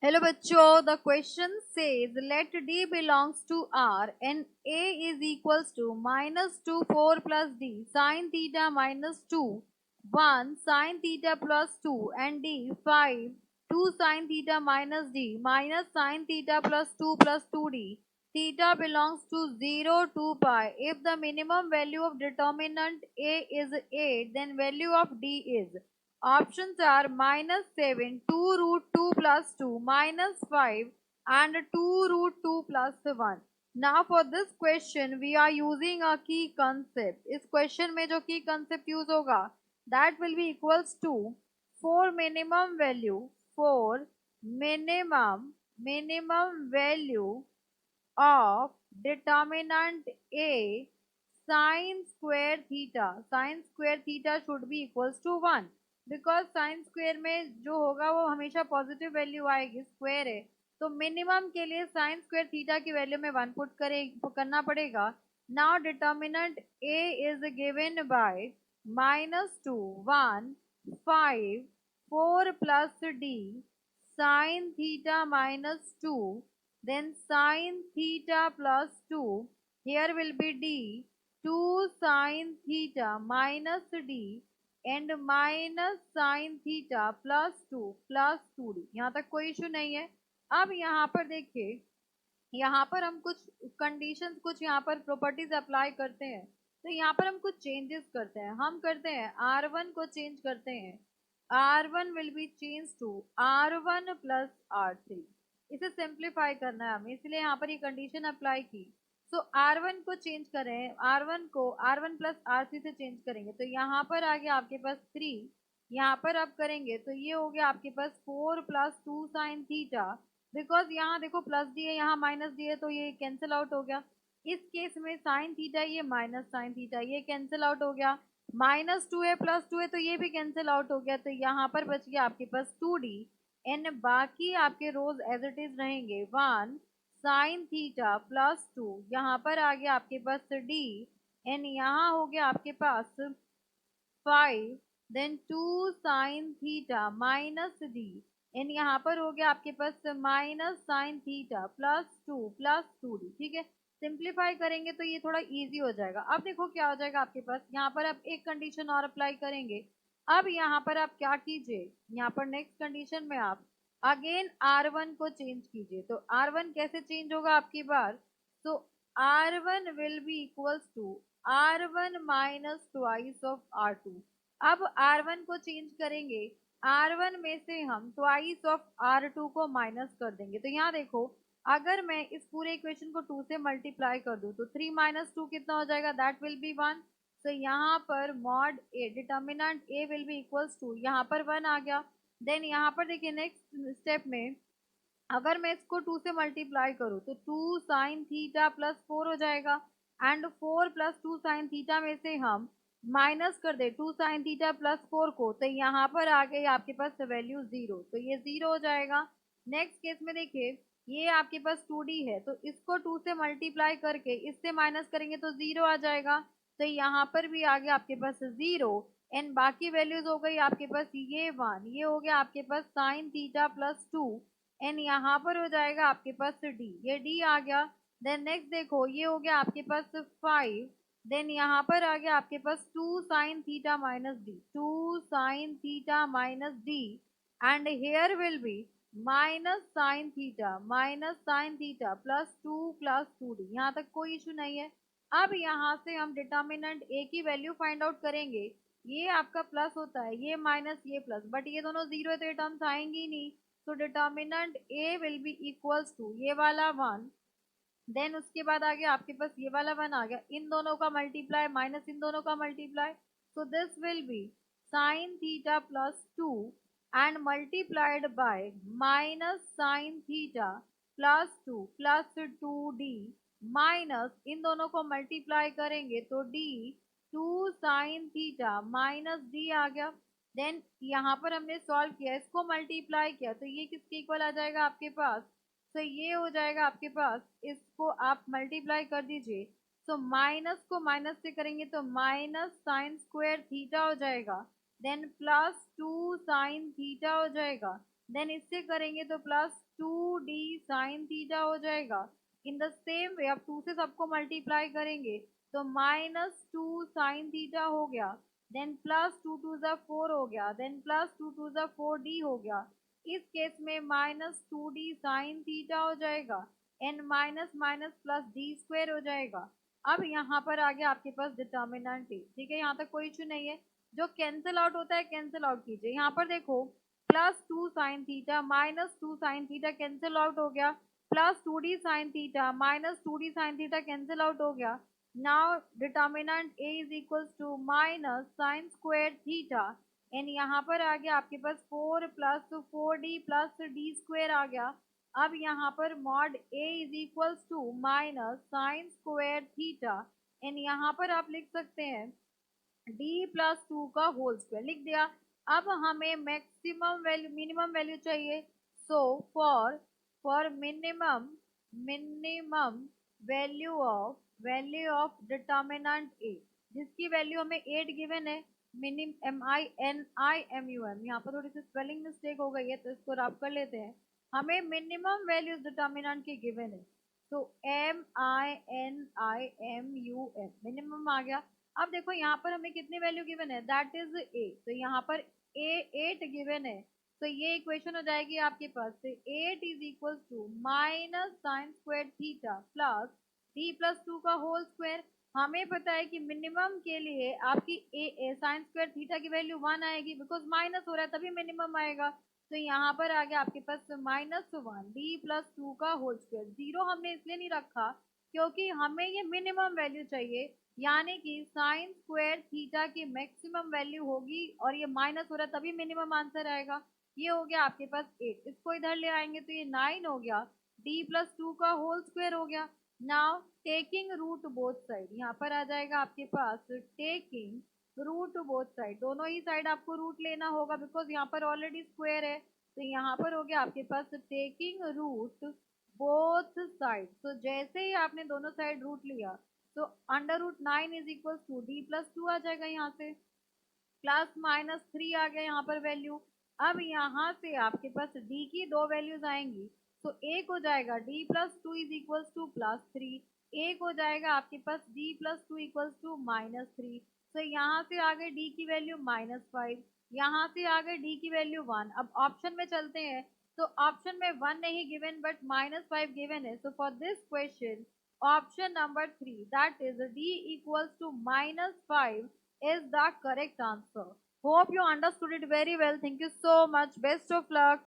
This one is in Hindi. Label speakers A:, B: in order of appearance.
A: हेलो बच्चों, the question says let D belongs to R and A is equals to -2 4 plus D sine theta -2 1 sine theta plus 2 and D 5 2 sine theta minus D minus sine theta plus 2 D theta belongs to 0 to pi. If the minimum value of determinant A is 8, then value of D is. Options are -7, 2 root 2 plus 2, -5 and 2 root 2 plus 1. Now for this question we are using a key concept. इस question में जो key concept use होगा that will be equals to for minimum value of determinant A sin square theta should be equals to 1 because sin square में जो होगा वो हमेशा पॉजिटिव वैल्यू आएगी, स्क्वायर है तो मिनिमम के लिए sin square थीटा की वैल्यू में 1 पुट करना पड़ेगा. Now determinant A is given by -2 1 5 4 plus D sin theta -2 then sin theta plus 2, here will be D 2 sin theta minus D and minus sin theta plus 2D. यहाँ तक कोई इशू नहीं है. अब यहाँ पर देखिए, यहाँ पर हम कुछ कंडीशंस, कुछ यहाँ पर प्रॉपर्टीज अप्लाई करते हैं. तो यहाँ पर हम कुछ चेंजेस करते हैं. हम करते हैं R1 को चेंज करते हैं. R1 will be change to R1 plus R3. इसे सिंप्लीफाई करना है हमें, इसलिए यहाँ पर ये कंडीशन अप्लाई की. सो R1 को चेंज करें, R1 को R1 प्लस R3 से चेंज करेंगे तो यहाँ पर आ गया आपके पास 3. यहाँ पर आप करेंगे तो ये हो गया आपके पास 4 प्लस 2 साइन थीटा. बिकॉज यहाँ देखो प्लस डी है, यहाँ माइनस डी है तो ये कैंसिल आउट हो गया. इस केस में साइन थीटा ये माइनस साइन थीटा ये कैंसिल आउट हो गया. -2 है +2 है तो ये भी कैंसिल आउट हो गया. तो यहाँ पर बच गया आपके पास 2D एंड बाकी आपके रोज एज इट इज रहेंगे. 1 साइन थीटा प्लस 2, यहाँ पर आ गया आपके पास D एंड यहाँ हो गया आपके पास 5 then 2 sine theta minus D and यहाँ पर हो गया आपके पास minus sine theta plus 2D. ठीक है, सिंप्लीफाई करेंगे तो ये थोड़ा इजी हो जाएगा. अब देखो क्या हो जाएगा आपके पास, यहाँ पर आप एक कंडीशन और अप्लाई करेंगे. अब यहाँ पर आप क्या कीजिए, यहाँ पर नेक्स्ट कंडीशन में आप अगेन R1 को चेंज कीजिए. तो R1 कैसे चेंज होगा आपकी बार, तो R1 will be equals to R1 minus twice of R2. अब R1 को चेंज करेंगे, R1 में से हम ट्वाइस ऑफ R2 को माइनस कर देंगे. तो यहाँ देखो, अगर मैं इस पूरे इक्वेशन को 2 से मल्टीप्लाई कर दूं तो 3 माइनस 2 कितना हो जाएगा, दैट विल बी 1. तो यहाँ पर mod A determinant A will be equals to, यहाँ पर 1 आ गया. देन यहाँ पर देखिए नेक्स्ट स्टेप में अगर मैं इसको 2 से मल्टीप्लाई करूँ तो 2 साइन थीटा प्लस 4 हो जाएगा एंड 4 प्लस 2 साइन थीटा में से हम माइनस कर दे 2 साइन थीटा प्लस 4 को तो यहाँ पर आ गई आपके पास वैल्यू 0, तो ये 0 हो जाएगा. नेक्स्ट केस में देखिए, ये आपके पास 2D है तो इसको 2 से मल्टीप्लाई करके इससे माइनस करेंगे तो 0 आ जाएगा. तो यहाँ पर भी आ गया आपके पास 0 एंड बाकी वैल्यूज हो गई आपके पास ये 1, ये हो गया आपके पास साइन थीटा प्लस 2 एंड यहाँ पर हो जाएगा आपके पास D, ये D आ गया. देन नेक्स्ट देखो, ये हो गया आपके पास 5, देन यहाँ पर आ गया आपके पास 2 sine theta minus D, 2 sine theta minus D and here will be minus sine theta plus 2D. यहाँ तक कोई इशू नहीं है. अब यहाँ से हम डिटर्मिनेंट A की वैल्यू फाइंड आउट करेंगे. ये आपका प्लस होता है, ये माइनस ये प्लस, बट ये दोनों 0 है तो ये टर्म्स आएंगी नहीं. तो determinant A will be equals to ये वाला 1, देन उसके बाद आ गया आपके पास ये वाला 1 आ गया, इन दोनों का मल्टीप्लाई माइनस इन दोनों का multiply. So this will be sine theta plus 2 and multiplied by minus sine theta plus 2 plus 2D minus इन दोनों को मल्टीप्लाई करेंगे तो D 2 sine theta minus D आ गया. देन यहाँ पर हमने सॉल्व किया, इसको मल्टीप्लाई किया तो ये किसके इक्वल आ जाएगा आपके पास, तो ये हो जाएगा आपके पास, इसको आप मल्टीप्लाई कर दीजिए. सो माइनस को माइनस से करेंगे तो माइनस साइन स्क्वायर थीटा हो जाएगा, देन प्लस 2 साइन थीटा हो जाएगा. देन इससे करेंगे तो +2d साइन थीटा हो जाएगा। इन द सेम वे अब 2 से सबको मल्टीप्लाई करेंगे तो -2 साइन थीटा हो गया। देन +2 टू ज़ा 4 हो गया। देन +2 टू ज़ा 4d हो गया। इस केस में -2d साइन थीटा हो जाएगा। And minus minus plus D square हो जाएगा। अब यहाँ पर आ गया आपके पास डिटर्मिनेंट ए। ठीक है, यहाँ तक कोई इशू नहीं है। जो कैंसिल आउट होता है कैंसिल आउट कीजिए। यहाँ पर देखो +2 sine theta -2 sine theta cancel out हो गया। +2d sine theta -2d sine theta cancel out हो गया। Now determinant a is equals to minus sine square theta. And यहाँ पर आ गया आपके पास 4 plus 4d plus D square आ गया। अब यहाँ पर mod a is equals to minus sine square theta. And यहाँ पर आप लिख सकते हैं d+2 का होल स्क्वायर लिख दिया। अब हमें मैक्सिमम वैल्यू मिनिमम वैल्यू चाहिए। So for minimum value of determinant A, जिसकी वैल्यू हमें 8 गिवन है। मिनिमम MINIMUM, यहाँ पर थोड़ी सी स्पेलिंग मिस्टेक हो गई है तो इसको रब कर लेते हैं। हमें मिनिमम वैल्यूज डिटर्मिनेंट की गिवन है। तो MINIMUM मिनिमम आ गया। अब देखो यहाँ पर हमें कितनी वैल्यू गिवन है, दैट इज ए। तो यहाँ पर ए 8 गिवन है। तो ये इक्वेशन हो जाएगी आपके पास से 8 is equal to minus sine square theta plus d+2 का होल स्क्वायर। हमें पता है कि मिनिमम के लिए आपकी ए साइन स्क्वायर थीटा की वैल्यू 1 आएगी, बिकॉज माइनस हो रहा है तभी मिनिमम आएगा। तो यहाँ पर आ गया आपके पास -1 d+2 का होल स्क्वायर। जीरो हमने इसलिए नहीं रखा क्योंकि हमें ये मिनिमम वैल्यू चाहिए, यानी कि साइन स्क्वायर थीटा की मैक्सिमम वैल्यू होगी और ये माइनस हो रहा है तभी मिनिमम आंसर आएगा। ये हो गया आपके पास 8। इसको इधर ले आएंगे तो ये 9 हो गया। d+2 का होल स्क्वायर हो गया। Now taking root both side, यहाँ पर आ जाएगा आपके पास टेकिंग रूट बोथ साइड। दोनों ही साइड आपको रूट लेना होगा बिकॉज यहाँ पर ऑलरेडी स्क्वायर है। तो यहाँ पर हो गया आपके पास टेकिंग रूट बोथ साइड। तो जैसे ही आपने दोनों साइड रूट लिया तो √9 इज इक्वल टू d+2 आ जाएगा। यहाँ से +-3 आ गया यहाँ पर वैल्यू। अब यहाँ से आपके पास d की दो वैल्यूज आएंगी। तो एक हो जाएगा d+2 इज इक्वल टू +3, एक हो जाएगा आपके पास d+2 इक्वल टू -3। तो यहाँ से आ गए d की वैल्यू -5, यहाँ से आ गए d की वैल्यू 1। अब ऑप्शन में चलते हैं तो ऑप्शन में 1 नहीं गिवन बट -5 गिवन है। So for this question option number 3, that is d equals to -5 is the correct answer. Hope you understood it very well. Thank you so much. Best of luck.